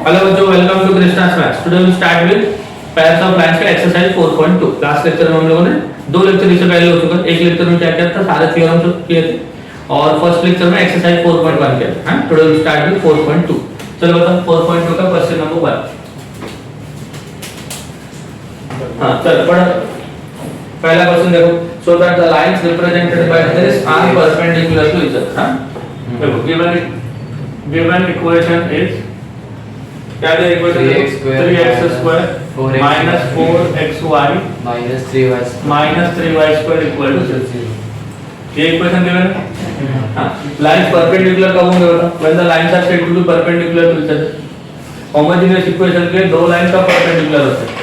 Hello बच्चों, welcome to Krishna's maths. Today we start with pairs of lines का exercise 4.2। Last lecture में हम लोगों ने दो लेक्चर इससे पहले हो चुका है। एक लेक्चर में क्या किया था, सारे थ्योरम किए थे, और फर्स्ट लेक्चर में एक्सरसाइज 4.1 किया था। Today we start with 4.2। चलो बताओ 4.2 का क्वेश्चन नंबर 1। हां चलो पढ़ो। पहला क्वेश्चन देखो, so that the lines represented by this are perpendicular to each other. हां देखो गिवन इक्वेशन इज क्या है equation? 3x square minus 4xy minus 3y square equal to 0। ये इक्वेशन गिवन है। हां लाइंस परपेंडिकुलर कब होंगे बताओ? When the lines are said to be perpendicular to each other. Homogeneous equation के दो लाइन का परपेंडिकुलर होते हैं।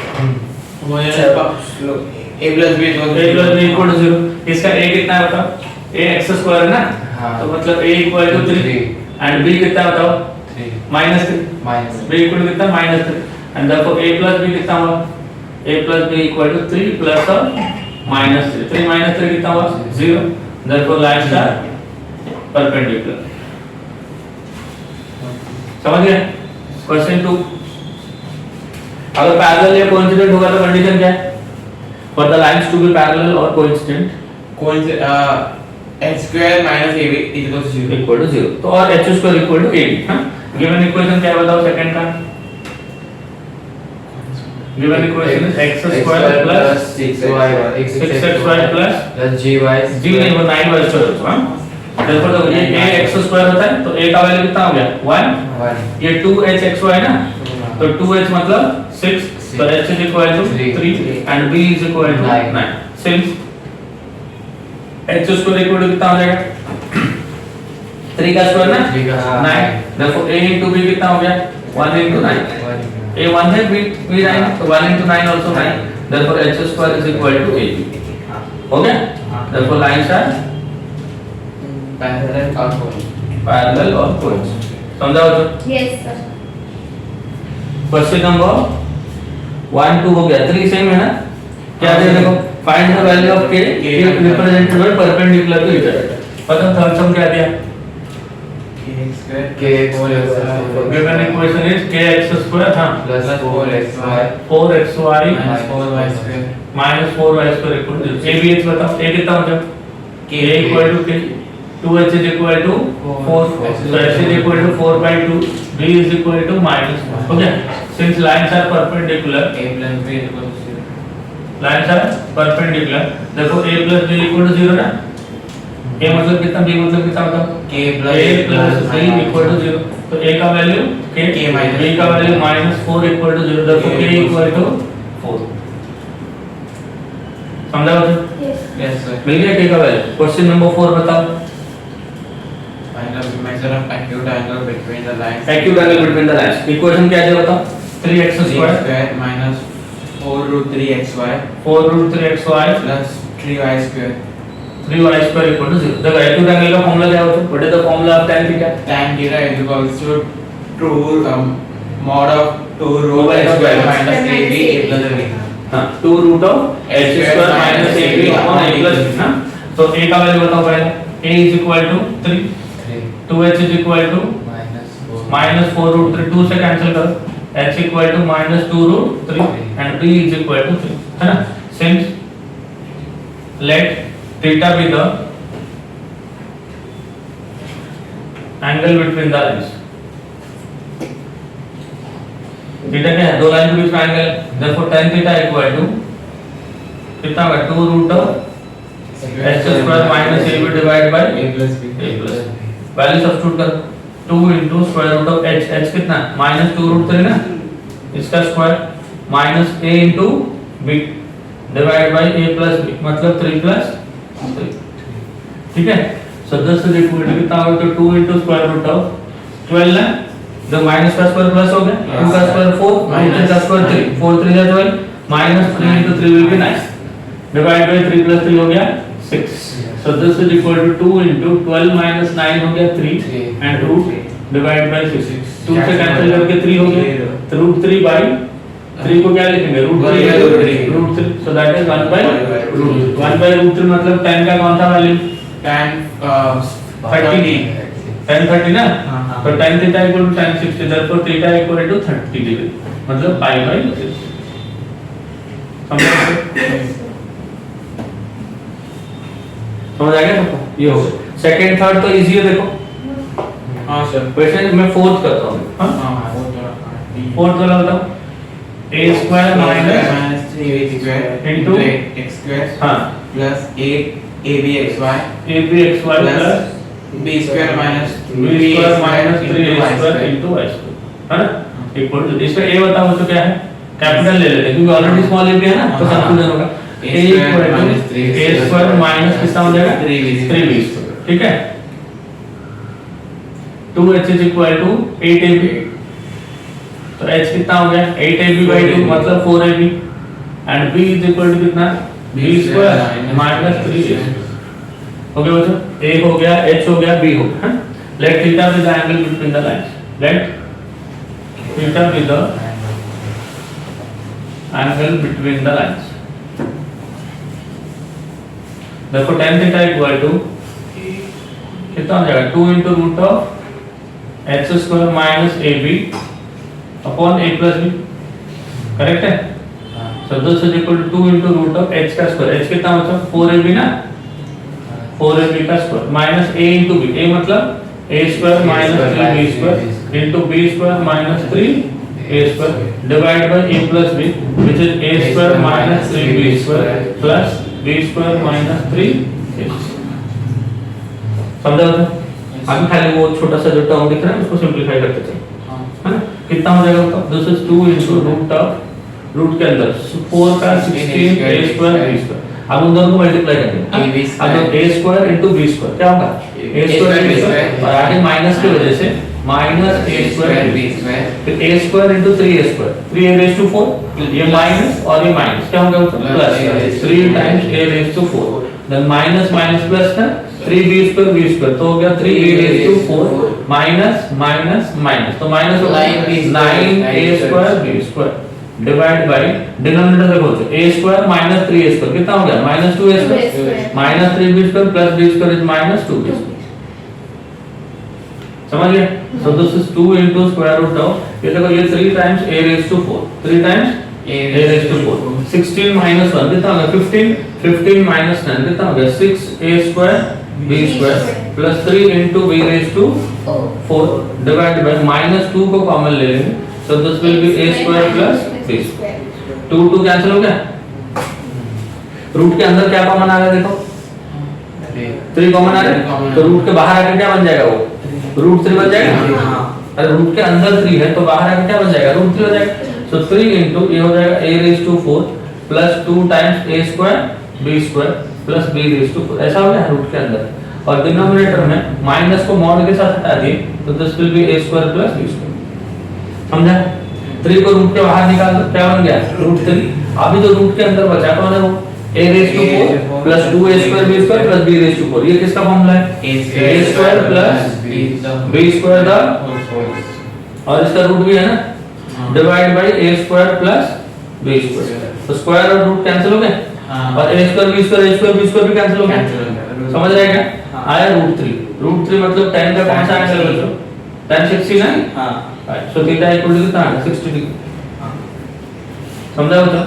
a plus b equal to 0। इसका a कितना है बताओ? a x स्क्वायर है ना, तो मतलब a equal to 3 and b कितना बताओ? -3 b इक्वल टू कितना? -3 and therefore a plus b कितना हुआ? a plus b equal to 3 plus और -3। 3 -3 कितना हुआ? 0। therefore lines are perpendicular. समझ गए? क्वेश्चन 2, अगर पैरेलल या कोइंसिडेंट होगा तो कंडीशन क्या है? For the lines to be parallel और coincident h square minus ab equals 0 equal to 0। तो और h square equal to ab। हां गिवन इक्वेशन क्या है बताओ? सेकंड का given equation is x square plus 6xy plus gy g नहीं वो 9y स्क्वायर। हां देखो तो ये a x स्क्वायर होता है तो a का वैल्यू कितना हो गया? 1। ये 2hxy ना, तो 2h मतलब 6, तो h is equal to 3 and b is equal to 9। Since h square equal to कितना हो जाएगा? 3 का स्क्वायर ना, 9। देखो a into b कितना हो गया? 1 into 9। a 1 है, b 9, तो 1 into 9 also 9। therefore h square is equal to ab। हो गया? therefore lines are parallel or coincident। समझा हो? Yes sir. क्वेश्चन नंबर 1 2 हो गया। 3 सेम है ना? क्या दे देखो, find the value of k represented by perpendicular to each other. मतलब थर्ड सम क्या दिया? Given equation is kx square हां plus 4xy 4xy minus 4y square -4y square equal to 0। a b h बताओ, a कितना हो जाएगा? k equal to k 2h is equal to 4, so h is equal to 4/2, b is equal to -1। हो गया? since lines are perpendicular, a plus b equals 0 lines are perpendicular, देखो a plus b equal to 0 ना, a मतलब कितना, b मतलब कितना होता है? k a plus b equal to 0। तो a का वैल्यू k, b का value -4 equal to 0, therefore k equal to 4। समझा हो? yes sir मिल गया k का वैल्यू। क्वेश्चन नंबर 4 बताओ। find the measure of acute angle between the lines acute angle between the lines. Equation क्या है बताओ? 3x square minus 4√3xy 4√3xy plus 3y square 3y square equal to 0। देखो acute angle का formula क्या होता है? What is the formula of tan theta? tan theta is equals to 2 mod of 2√h square minus ab a plus b। हां 2 root of h square minus ab upon a plus b। हां तो a का value बताओ पहले। a is equal to 3, 2h is equal to -4√3, 2 से cancel करो, h equal to -2√3 and b is equal to 3, है ना? Since let theta be the angle between the lines. Theta क्या है? दो लाइन के बीच में angle, therefore tan theta equal to कितना होगा? 2 root of h square minus ab divide by a plus b value substitute कर। 2 into square root of h, h कितना? -2√3 ना, इसका square minus a into b divide by a plus b मतलब 3 plus 3। ठीक है? So this is equal to कितना होगा? तो 2 into स्क्वायर रूट ऑफ 12 ना, तो माइनस का स्क्वायर प्लस हो गया, 2 का स्क्वायर 4, 3 का स्क्वायर 3, 4 3 जा 12, -3 into 3 will be 9 divide by 3 plus 3 हो गया 6। So this is equal to 2 into 12 minus 9 हो गया 3 and root divided by 6। 2 से कैंसिल करके 3 हो गया, तो root 3 by 3 को क्या लिखेंगे? root 3 so that is 1 by root 3। 1 by root 3 मतलब 10 का कौन सा वैल्यू? tan 30 10 30 ना, तो tan theta equal to tan 60, therefore theta equal to 30 degree, मतलब पाई बाय 3। समझ आ गया सबको? ये हो गया। सेकंड थर्ड तो इजी है, देखो। हाँ सर। वैसे मैं फोर्थ करता हूँ। हाँ फोर्थ वाला बताओ। a square minus 3b square into x square हाँ plus 8abxy abxy plus b square minus b square minus 3a square into y square, है ना? इक्वल टू, इसमें a बताओ तो क्या है? कैपिटल ले लेते हैं क्योंकि ऑलरेडी स्मॉल a भी है ना, तो कंफ्यूजन होगा। a equal to a square minus कितना हो जाएगा? 3b स्क्वायर, ठीक है? 2h is equal to 8ab, तो h कितना हो गया? 8ab by 2 मतलब 4ab, and b is equal to कितना? b square minus 3a। Okay बच्चों, a हो गया, h हो गया, b हो गया। Late theta be the angle between the lines. Late theta be the angle between the lines. देखो tan थीटा इक्वल टू कितना हो जाएगा? 2 into root of h square minus ab upon a plus b, correct है? So this is equal to 2 into root of h का square, h कितना बचा? 4ab ना, 4ab का square minus a into b, a मतलब a square minus 3b square into b square minus 3a square divide by a plus b which is a square minus 3b square plus b square minus 3a। समझा तो? अभी खाली वो छोटा सा जो term दिख रहा है उसको सिंपलीफाई करते चलो, है ना? कितना हो जाएगा बताओ? This is 2 into root of root के अंदर 4 का 16 a स्क्वायर b स्क्वायर। अब उन दोनों को मल्टीप्लाई कर देंगे। अब a square into b square क्या होगा? a स्क्वायर b स्क्वायर और आगे माइनस की वजह से minus a square b square, फिर a square into 3a square, 3a raised to 4, ये माइनस और ये माइनस क्या होगा? Plus 3 times a raised to 4, then minus minus plus था 3b स्क्वायर b स्क्वायर, तो हो गया 3a raised to 4 minus minus minus, तो माइनस हो गया 9a square b square divide by denominator देखो a square minus 3a square कितना हो गया? Minus 2a square minus 3b square plus b square is minus 2b square. समझ गए? So this is 2 into square root of, ये देखो ये 3 times a raised to 4, 3 times a raised to 4, 16 minus 1 कितना हो गया? 15, 15 minus 9 कितना हो गया? 6a square b square plus 3 into b raised to 4 divide by minus 2 को कॉमन ले लेंगे, so this will be a square plus b square. 2 cancel हो गया, रूट के अंदर क्या कॉमन आ रहा है? देखो 3 कॉमन आ रहा है, तो रूट के बाहर आकर क्या बन जाएगा? वो रूट 3 बन जाएगा। अरे रूट के अंदर 3 है तो बाहर आकर क्या बन जाएगा? रूट 3 हो जाएगा। सो 3 into ये हो जाएगा a raised to 4 plus 2 times a square b square plus b raised to 4, ऐसा हो गया रूट के अंदर। और डिनोमिनेटर में माइनस को मॉड के साथ हटा दिए तो this will be a square plus b square. समझा? 3 को रूट के बाहर निकाल दो, क्या बन गया? रूट 3। अभी जो रूट के अंदर बचा कौन है? वो a raised to 4 plus 2a square b square plus b raised to 4, ये किसका फॉर्मूला है? a square plus b square the, और इसका रूट भी है ना, divide by a square plus b square, तो स्क्वायर और रूट कैंसिल हो गए और a square b square a square b square भी कैंसिल हो गया। समझ रहे हैं क्या? आया रूट 3, रूट 3 मतलब tan का कौन सा एंगल बच्चों? tan 60 ना? हां, सो थीटा इक्वल टू कितना आ गया? 60 डिग्री। समझा बच्चों?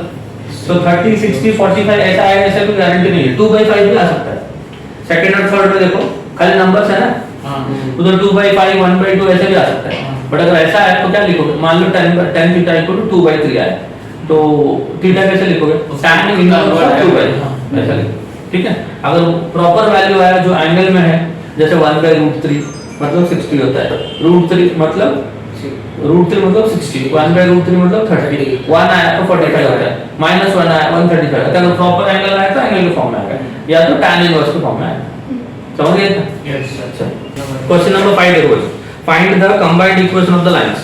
सो 30 60 45 ऐसा आएगा, ऐसा कोई गारंटी नहीं है, 2/5 भी आ सकता है। सेकंड और थर्ड में देखो खाली नंबर्स है ना, उधर 2/5 1/2 ऐसे भी आ सकता है, बट अगर ऐसा है तो क्या लिखोगे? मान लो tan थीटा इक्वल टू 2/3 आया, तो थीटा कैसे लिखोगे? tan इनवर्स ऑफ 2/3 ऐसा लिखो, ठीक है? अगर प्रॉपर वैल्यू आया जो एंगल में है, जैसे 1/√3 मतलब 60 होता है, √3 मतलब √3 मतलब 60, 1/√3 मतलब 30, 1 आया तो 45 होता है, -1 आया 135 होता है। अगर प्रॉपर एंगल आया तो एंगल के फॉर्म में आएगा, या तो tan इनवर्स के फॉर्म में आएगा। समझ गए? यस। अच्छा, क्वेश्चन नंबर 5 देखो, find the combined equation of the lines.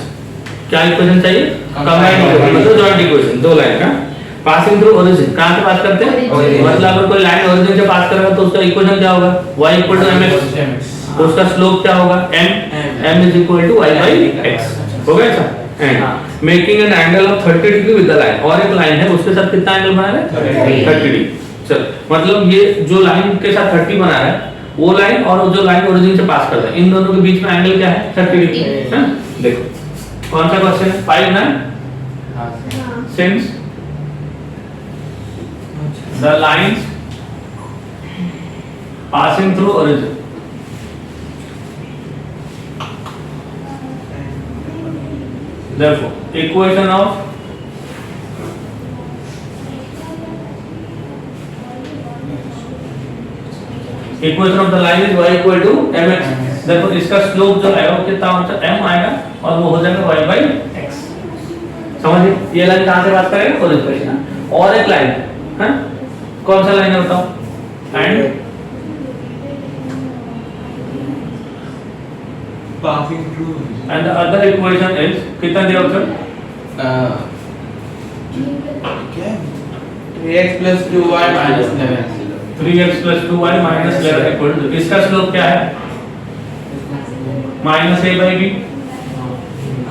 क्या इक्वेशन चाहिए? कंबाइंड इक्वेशन मतलब जॉइंट इक्वेशन, दो लाइन का पासिंग थ्रू ओरिजिन। कहां से पास करते हैं? मतलब अगर कोई लाइन ओरिजिन से पास करेगा तो उसका इक्वेशन क्या होगा? y = mx, तो उसका स्लोप क्या होगा? m = y/x। हो गया ऐसा? And making an angle of 30 degree with the line, और एक लाइन है उसके साथ कितना एंगल बना रहा है? 30 डिग्री। चल मतलब ये जो लाइन के साथ 30 बना रहा है वो लाइन और जो लाइन ओरिजिन से पास करता है, इन दोनों के बीच में एंगल क्या है 30 डिग्री है। देखो कौन सा क्वेश्चन है 5 ना, since the lines passing through origin, therefore equation of the line is y equal to mx, therefore इसका स्लोप जो आएगा वो कितना होगा m आएगा और वो हो जाएगा y by x। समझिए ये लाइन कहाँ से बात करेगा ओरिजिन से ना। और एक लाइन है, कौन सा लाइन है बताओ, and passing through and the other equation is कितना दिया ऑप्शन, क्या 3x plus 2y minus 11 3x plus 2y minus 11 equal to, इसका स्लोप क्या है माइनस a by b,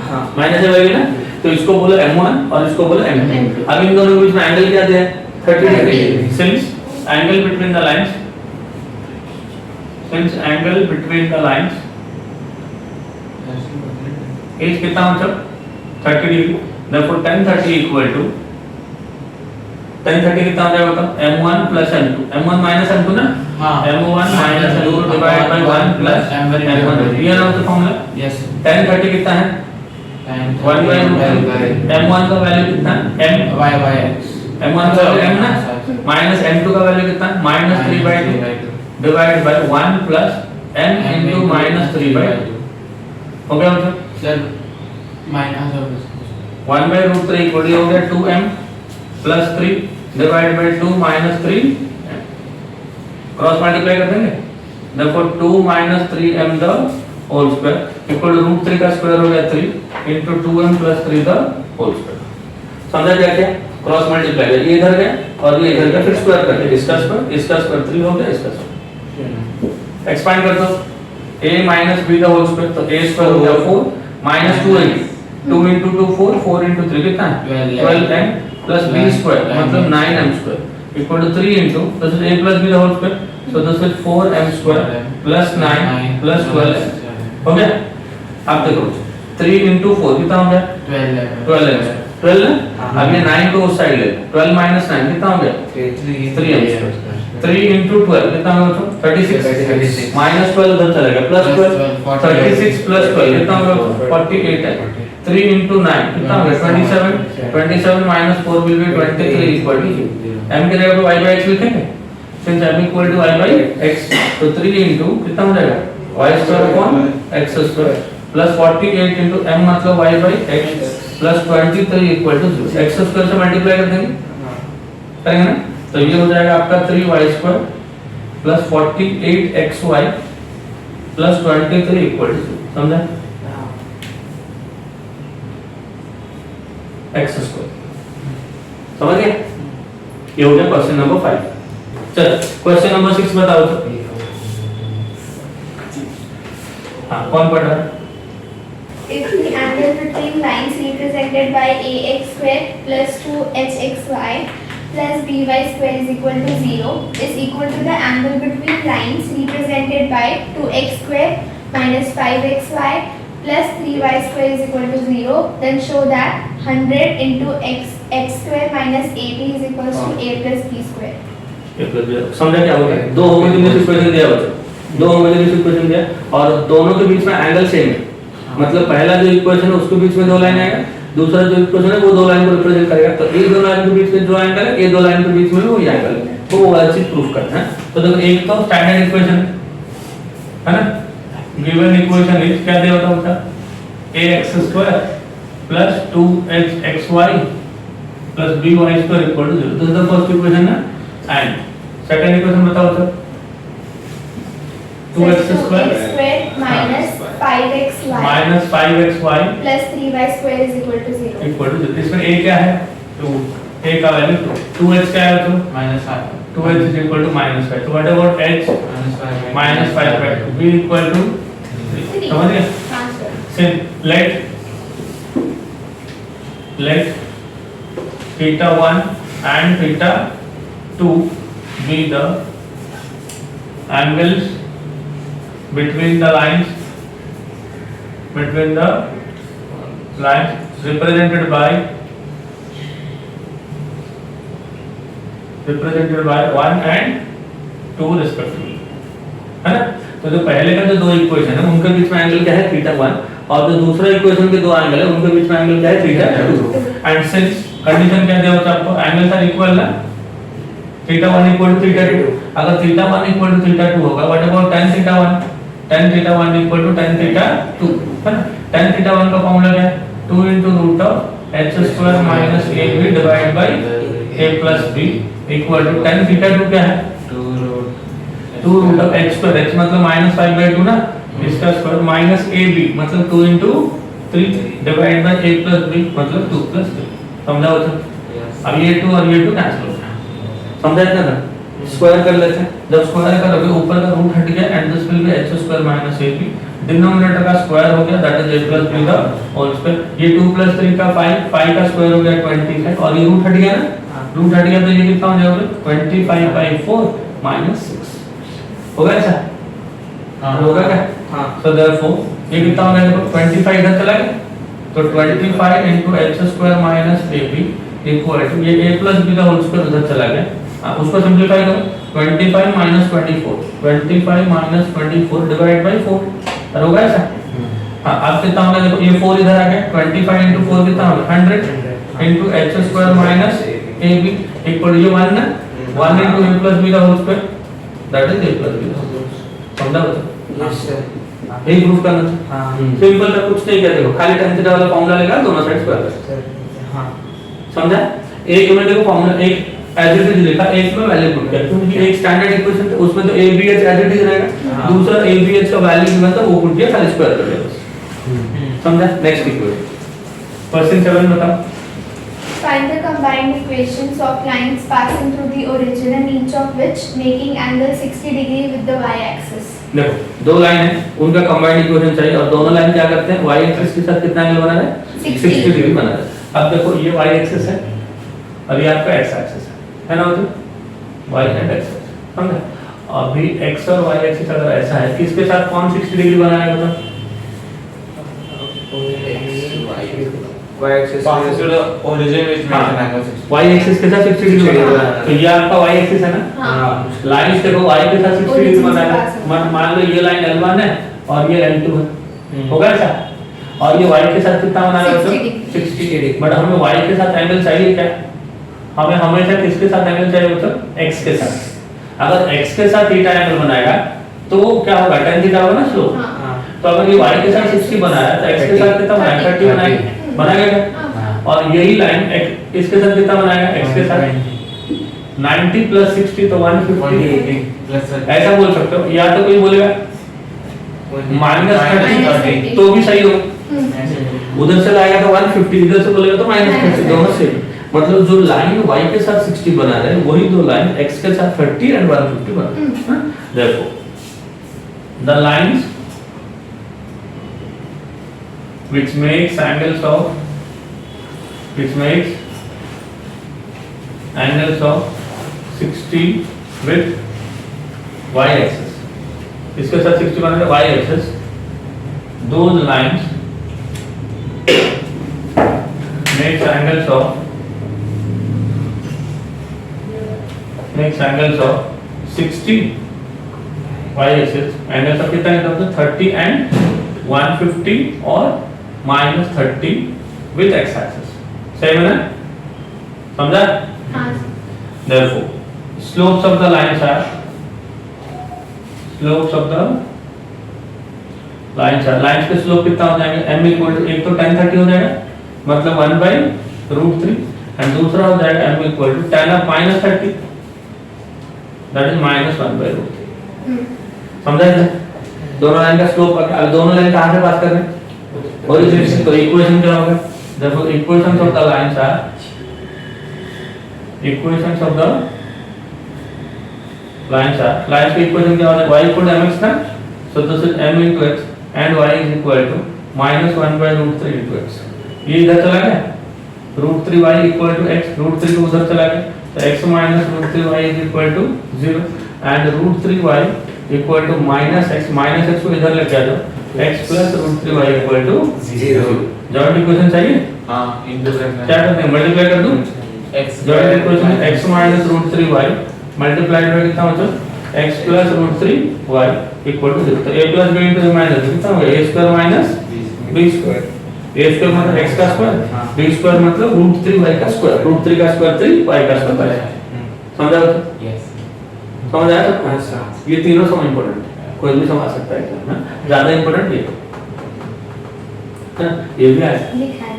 हाँ माइनस a by b ना, तो इसको बोलो m1 और इसको बोलो m2। अब इन दोनों के बीच में एंगल क्या दिया है 30 degree, since angle between the lines, since angle between the lines is कितना मतलब 30 degree, therefore tan 30 equal to tan 30 कितना हो जाएगा बताओ m1 plus m2, m1 minus m2 ना, हाँ m1 minus m2 divided by 1 plus m1, ये ना तो फॉर्मूला। yes tan 30 कितना है 1 by m1 का वैल्यू कितना m y by x m1 का वैल्यू m ना, माइनस m2 का वैल्यू कितना minus 3 by 2 divided by 1 plus m into minus 3 by 2, हो गया मतलब sir minus of 1 by root 3 equal हो गया 2m plus 3 divided by 2 minus 3, cross multiply कर देंगे, therefore 2 minus 3m the whole square equal to root 3 का square हो गया 3 into 2m plus 3 the whole square। समझा क्या क्या, क्रॉस मल्टीप्लाई ये इधर गया और ये इधर गया, फिर स्क्वायर कर दिया, इसका स्क्वायर 3 हो गया, इसका स्क्वायर एक्सपांड कर दो a minus b the whole square, तो a स्क्वायर हो गया 4 minus 2a 2 into 2 4 4 into 3 कितना है 12m plus b square मतलब 9m square equal to 3 into this is a plus b the whole square, so this is 4m square plus 9 plus 12 हो गया। अब देखो 3 into 4 कितना हो गया 12m 12 अब ये 9 को उस साइड ले, 12 minus 9 कितना हो गया 3m square, 3 into 12 कितना होगा 36 minus 12 उधर चलेगा plus 12 36 plus 12 कितना होगा 48 है, 3 into 9 कितना होगा 27 minus 4 will be 23 equal to m के जगह पे y by x लिखेंगे, since m equal to y by x, तो 3 into कितना हो जाएगा y square upon x square plus 48 into m मतलब y by x plus 23 equal to 0, x square से मल्टीप्लाई कर देंगे करेंगे ना, तो ये हो जाएगा आपका 3y square plus 48xy plus 23 equal to 0, समझा x square, समझ गए। ये हो गया क्वेश्चन नंबर 5। चलो क्वेश्चन नंबर 6 बताओ तो, हाँ कौन पढ़ रहा है। If the angle between lines represented by ax square plus 2hxy plus by square is equal to 0 is equal to the angle between lines represented by 2x square minus 5xy plus 3y square is equal to 0, then show that 100 into x square minus ab is equals to a plus b square। a plus b, समझा क्या हो गया, दो homogeneous equation दिया बच्चों, दो homogeneous equation दिया और दोनों के बीच में एंगल सेम है, मतलब पहला जो इक्वेशन है उसके बीच में दो लाइन आएगा, दूसरा जो इक्वेशन है वो दो लाइन को रिप्रेजेंट करेगा, तो ये दो लाइन के बीच में जो एंगल है ये दो लाइन के बीच में वो एंगल है, तो वो वाला चीज प्रूफ करना है। तो देखो एक तो स्टैंडर्ड इक्वेशन है ना, गिवन इक्वेशन इज क्या दिया होता है ax square plus 2hxy plus by square equal to 0, this is the first equation ना, and second equation बताओ sir 2x square minus 5xy minus 5xy plus 3y square is equal to 0। Equal to 0, इसमें a क्या है 2, a का value 2h क्या है तो -5 2h is equal to -5, so what about h minus 5 by 2 b equal to 3, समझ गए। हाँ sir. Then let theta 1 and theta 2 be the angles between the lines represented by 1 and 2 respectively, है ना। तो जो पहले का जो दो इक्वेशन है उनके बीच में एंगल क्या है θ1, और जो दूसरा इक्वेशन के दो एंगल है उनके बीच में एंगल क्या है θ2। एंड सिंस कंडीशन क्या दिया होता है आपको, एंगल्स आर इक्वल ना, θ1 इक्वल टू θ2। अगर θ1 इक्वल टू θ2 होगा, what about tan θ1, tan θ1 equal to tan θ2, है ना। tan θ1 का फॉर्मूला क्या है, 2 into root of h square minus ab divided by a plus b equal to tan θ2 क्या है, 2 root of h square, h मतलब -5/2 ना, इसका स्क्वायर माइनस ab मतलब 2 into 3 divide by a plus b मतलब 2 plus 3। समझा हो तो? अब ये 2 और ये 2 कैंसिल हो गया, समझा इतना ना। स्क्वायर कर लेते हैं, जब स्क्वायर करोगे ऊपर का रूट हट गया and this will be h square minus ab, denominator का स्क्वायर हो गया that is a plus b का होल स्क्वायर, ये 2 plus 3 का 5 का स्क्वायर हो गया 25 और ये रूट हट गया ना, रूट हट गया तो ये कितना हो जाएगा 25/4 minus 6 होगा ऐसा, होगा क्या? हाँ। So therefore ये कितना हो गया, देखो 25 इधर चला गया तो 25 into h square minus ab equal to ये a plus b का होल स्क्वायर उधर चला गया, उसको सिंपलीफाई करो, 25 minus 24 डिवाइड बाय 4 होगा ऐसा। हाँ, अब कितना होगा देखो, ये 4 इधर आ गया, 25 into 4 कितना होगा 100 into h square minus ab equal ये 1 ना, 1 into a plus b का whole square that is a plus b का होल स्क्वायर। समझा बच्चा? Yes sir. यही प्रूफ करना था। हाँ सिंपल था, कुछ नहीं किया, देखो खाली tan थीटा वाला फार्मूला लेगा, दोनों साइड स्क्वायर कर। सर। हाँ समझा? एक में देखो फार्मूला एक एज इट इज लिखा, एक में वैल्यू पुट किया, क्योंकि एक स्टैंडर्ड इक्वेशन है उसमें तो abh एज इट इज रहेगा, हाँ। दूसरा abh का वैल्यू गिवन था वो पुट किया, खाली स्क्वायर कर दिया बस। समझा? नेक्स्ट इक्वेशन क्वेश्चन 7 बताओ। Find the combined equations of lines passing through the origin and each of which making angle 60 degree with the y-axis. देखो दो लाइन है, उनका कंबाइंड इक्वेशन चाहिए और दोनों लाइन क्या करते हैं, y एक्सिस के साथ कितना एंगल बना रहे हैं, 60 डिग्री बना रहे हैं। अब देखो ये y एक्सिस है और ये आपका x एक्सिस है ना, मतलब y एंड x एक्सिस, समझे? अभी x और y एक्सिस अगर ऐसा है, किसके साथ कौन 60 डिग्री बना है बताओ? y axis passes to the origin which makes an angle 60. y axis के साथ 60 डिग्री बना है, तो ये आपका y एक्सिस है ना। हाँ। लाइंस देखो y के साथ 60 डिग्री बना है, मान लो ये लाइन L1 है और ये L2 है, होगा ऐसा? और ये y के साथ कितना बना है, 60 डिग्री। बट हमें y के साथ एंगल चाहिए क्या, हमें हमेशा किसके साथ एंगल चाहिए होता है, x के साथ। अगर x के साथ थीटा एंगल बनाएगा तो क्या होगा, tan थीटा होगा ना स्लोप। हाँ। तो अगर ये y के साथ 60 बनाया तो x के साथ कितना बनाएगा, 30 बनाएगा, बनाएगा। और यही लाइन इसके साथ कितना बनाएगा, x के साथ 90 plus 60 तो 150 plus ऐसा बोल सकते हो। या तो कोई बोलेगा -30 तो भी सही हो, उधर से लाएगा तो 150, इधर से बोलेगा तो -30, दोनों सेम। मतलब जो लाइन y के साथ 60 बना रहे हैं वही दो लाइन x के साथ 30 एंड 150 बना रहे हैं। therefore the lines which makes angles of 60 with y axis, इसके साथ 60 बना रहे y axis, those lines makes angles of 60 y axis, angles of कितना है, 30 and 150 और -30 with x axis, सही है ना? समझा? हाँ। Therefore slopes of the lines are lines के स्लोप कितना हो जाएंगे, m इक्वल टू एक तो tan 30 हो जाएगा मतलब 1/√3 एंड दूसरा हो जाएगा m equal to tan of -30 that is -1/√3। समझा है? दोनों लाइन का स्लोप, अब दोनों लाइन कहां से पास कर रहे हैं, ओरिजिन से। तो इक्वेशन क्या होगा, therefore equations of the lines are lines की इक्वेशन क्या होता है, y इक्वल टू mx ना, so this is m into x and y is equal to -1/√3 into x। ये इधर चला गया, √3y इक्वल टू x, √3 को उधर चला गया तो x -√3y is equal to 0 and √3y equal to minus x को इधर लेके आ जाओ x plus root 3 y equal to 0 joint equation चाहिए हाँ इंटू करना क्या करते हैं मल्टीप्लाई कर दूं x joint equation x minus root 3 y multiply by कितना बचो x plus root 3 y equal to 0 तो a plus b into minus कितना हो गया a square minus b square a square मतलब x का स्क्वायर b स्क्वायर मतलब root 3 y का स्क्वायर रूट 3 का स्क्वायर 3 y का स्क्वायर समझा यस समझ आया सबको ये तीनों सम इंपॉर्टेंट है कोई भी समझ सकता है एग्जाम में ज्यादा इंपॉर्टेंट ये है ना? ये भी आया लिखा है